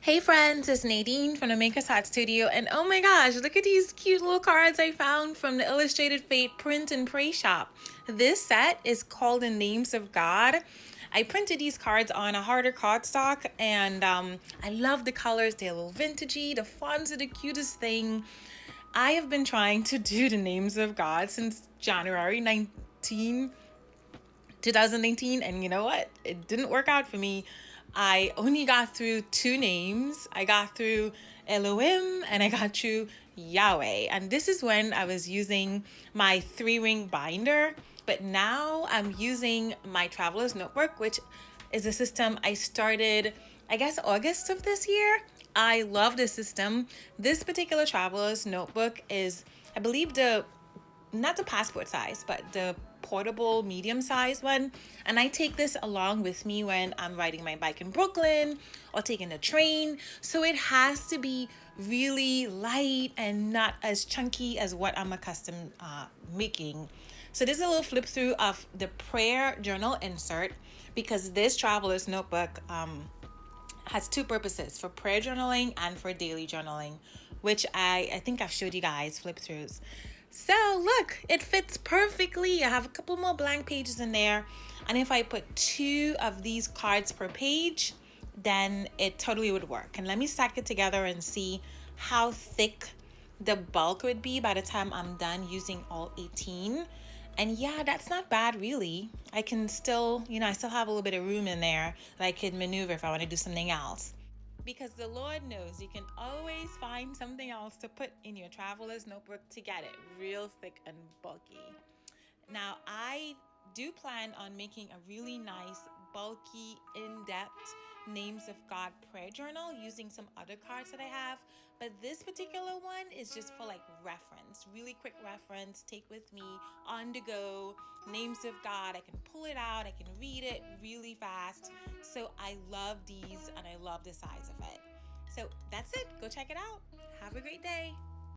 Hey friends, it's Nadine from the Maker's Hat Studio, and oh my gosh, look at these cute little cards I found from the Illustrated Fate Print and Pray shop. This set is called The Names of God. I printed these cards on a harder cardstock, and I love the colors. They're a little vintagey. The fonts are the cutest thing. I have been trying to do the names of God since January 2019, and you know what? It didn't work out for me. I only got through two names. I got through Elohim and I got through Yahweh. And this is when I was using my 3-ring binder. But now I'm using my Traveler's Notebook, which is a system I started, I guess, August of this year. I love this system. This particular Traveler's Notebook is, I believe, not the passport size, but the portable medium size one. And I take this along with me when I'm riding my bike in Brooklyn or taking the train. So it has to be really light and not as chunky as what I'm accustomed making. So this is a little flip through of the prayer journal insert, because this Traveler's Notebook has two purposes: for prayer journaling and for daily journaling, which I think I've showed you guys flip throughs. So look, it fits perfectly. I have a couple more blank pages in there. And if I put 2 of these cards per page, then it totally would work. And let me stack it together and see how thick the bulk would be by the time I'm done using all 18. And yeah, that's not bad really. I can still, I still have a little bit of room in there that I could maneuver if I want to do something else. Because the Lord knows you can always find something else to put in your Traveler's Notebook to get it real thick and bulky. Now, I do plan on making a really nice, bulky, in-depth Names of God prayer journal using some other cards that I have. But this particular one is just for reference, really quick reference, take with me on the go. Names of God, I can pull it out, I can read it really fast. So I love these and I love the size of it. So that's it. Go check it out. Have a great day.